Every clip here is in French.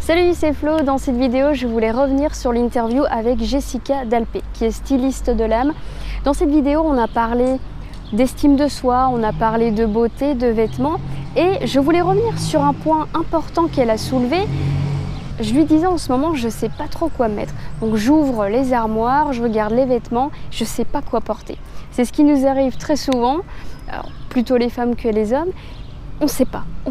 Salut, c'est Flo. Dans cette vidéo, je voulais revenir sur l'interview avec Jessica Dalpé, qui est styliste de l'âme. Dans cette vidéo, on a parlé d'estime de soi, on a parlé de beauté, de vêtements, et je voulais revenir sur un point important qu'elle a soulevé. Je lui disais en ce moment, je ne sais pas trop quoi mettre. Donc j'ouvre les armoires, je regarde les vêtements, je ne sais pas quoi porter. C'est ce qui nous arrive très souvent, alors, plutôt les femmes que les hommes. On ne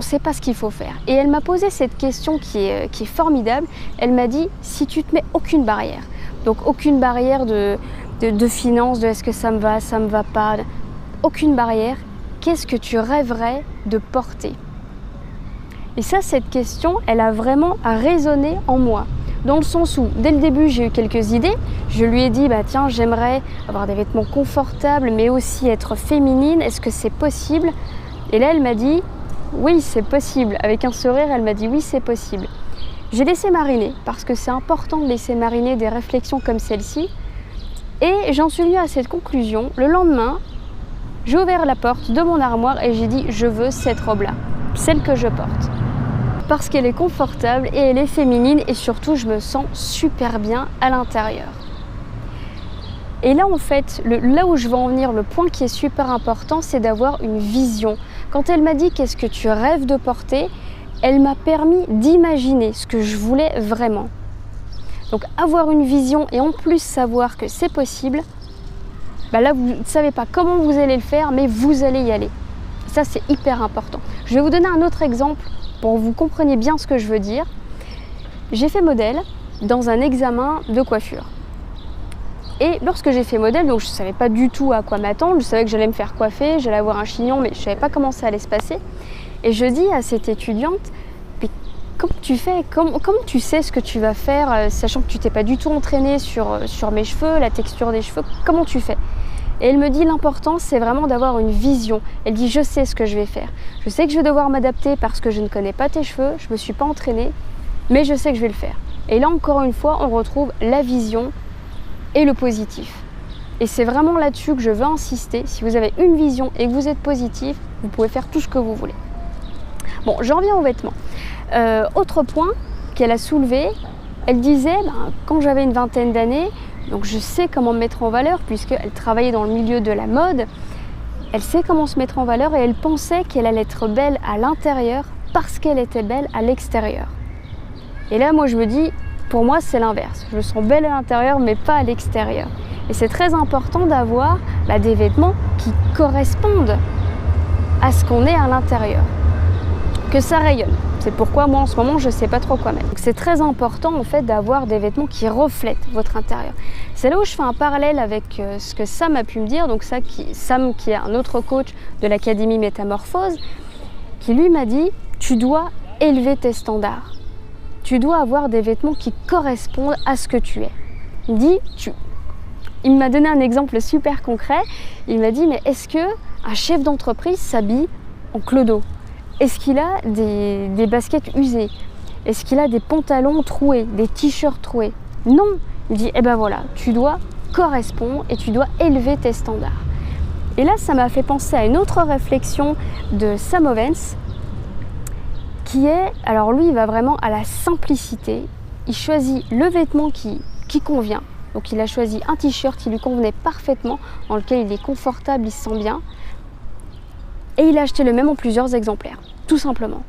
sait pas ce qu'il faut faire. Et elle m'a posé cette question qui est formidable. Elle m'a dit, si tu te mets aucune barrière, donc aucune barrière de finances, de est-ce que ça me va pas, aucune barrière, qu'est-ce que tu rêverais de porter? Et ça, cette question, elle a vraiment résonné en moi. Dans le sens où, dès le début, j'ai eu quelques idées. Je lui ai dit, tiens, j'aimerais avoir des vêtements confortables, mais aussi être féminine. Est-ce que c'est possible? Et là, elle m'a dit, oui, c'est possible. Avec un sourire, elle m'a dit, oui, c'est possible. J'ai laissé mariner, parce que c'est important de laisser mariner des réflexions comme celle-ci. Et j'en suis venue à cette conclusion. Le lendemain, j'ai ouvert la porte de mon armoire et j'ai dit, je veux cette robe-là, celle que je porte. Parce qu'elle est confortable et elle est féminine et surtout, je me sens super bien à l'intérieur. Et là, en fait, là où je veux en venir, le point qui est super important, c'est d'avoir une vision. Quand elle m'a dit « qu'est-ce que tu rêves de porter ?», elle m'a permis d'imaginer ce que je voulais vraiment. Donc avoir une vision et en plus savoir que c'est possible, là, vous ne savez pas comment vous allez le faire, mais vous allez y aller. Ça, c'est hyper important. Je vais vous donner un autre exemple pour que vous compreniez bien ce que je veux dire. J'ai fait modèle dans un examen de coiffure. Et lorsque j'ai fait modèle, donc je ne savais pas du tout à quoi m'attendre, je savais que j'allais me faire coiffer, j'allais avoir un chignon, mais je ne savais pas comment ça allait se passer. Et je dis à cette étudiante, mais comment tu fais, comment tu sais ce que tu vas faire, sachant que tu t'es pas du tout entraînée sur mes cheveux, la texture des cheveux, comment tu fais? Et elle me dit, l'important, c'est vraiment d'avoir une vision. Elle dit, je sais ce que je vais faire. Je sais que je vais devoir m'adapter parce que je ne connais pas tes cheveux, je ne me suis pas entraînée, mais je sais que je vais le faire. Et là, encore une fois, on retrouve la vision et le positif. Et c'est vraiment là-dessus que je veux insister. Si vous avez une vision et que vous êtes positif, vous pouvez faire tout ce que vous voulez. Bon, j'en reviens aux vêtements. Autre point qu'elle a soulevé, elle disait, quand j'avais une vingtaine d'années, donc je sais comment me mettre en valeur puisqu'elle travaillait dans le milieu de la mode, elle sait comment se mettre en valeur et elle pensait qu'elle allait être belle à l'intérieur parce qu'elle était belle à l'extérieur. Et là, moi, je me dis, pour moi, c'est l'inverse. Je me sens belle à l'intérieur, mais pas à l'extérieur. Et c'est très important d'avoir des vêtements qui correspondent à ce qu'on est à l'intérieur. Que ça rayonne. C'est pourquoi moi, en ce moment, je ne sais pas trop quoi mettre. Donc, c'est très important, en fait, d'avoir des vêtements qui reflètent votre intérieur. C'est là où je fais un parallèle avec ce que Sam a pu me dire. Donc, Sam, qui est un autre coach de l'Académie Métamorphose, qui lui m'a dit, tu dois élever tes standards. Tu dois avoir des vêtements qui correspondent à ce que tu es. Il m'a donné un exemple super concret. Il m'a dit, mais est-ce qu'un chef d'entreprise s'habille en clodo? Est-ce qu'il a des baskets usées? Est-ce qu'il a des pantalons troués, des t-shirts troués? Non. Il dit, voilà, tu dois correspondre et tu dois élever tes standards. Et là, ça m'a fait penser à une autre réflexion de Sam Ovens, qui est, alors lui, il va vraiment à la simplicité. Il choisit le vêtement qui convient. Donc il a choisi un t-shirt qui lui convenait parfaitement, dans lequel il est confortable, il se sent bien. Et il a acheté le même en plusieurs exemplaires, tout simplement.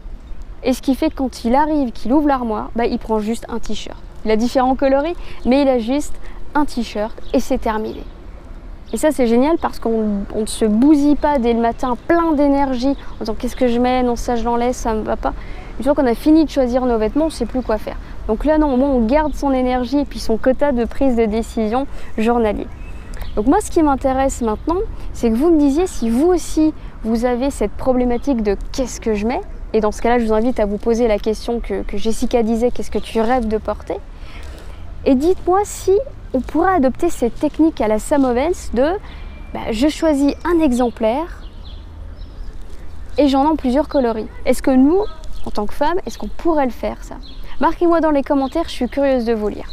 Et ce qui fait que quand il arrive, qu'il ouvre l'armoire, il prend juste un t-shirt. Il a différents coloris, mais il a juste un t-shirt et c'est terminé. Et ça, c'est génial parce qu'on ne se bousille pas dès le matin, plein d'énergie, en disant qu'est-ce que je mets, non ça je l'enlève, ça ne me va pas. Une fois qu'on a fini de choisir nos vêtements, on ne sait plus quoi faire. Donc là, non, au moins on garde son énergie et puis son quota de prise de décision journalier. Donc moi, ce qui m'intéresse maintenant, c'est que vous me disiez si vous aussi, vous avez cette problématique de qu'est-ce que je mets. Et dans ce cas-là, je vous invite à vous poser la question que Jessica disait, qu'est-ce que tu rêves de porter? Et dites-moi si on pourrait adopter cette technique à la Sam Ovens de je choisis un exemplaire et j'en ai en plusieurs coloris. Est-ce que nous, en tant que femmes, est-ce qu'on pourrait le faire ça? Marquez-moi dans les commentaires, je suis curieuse de vous lire.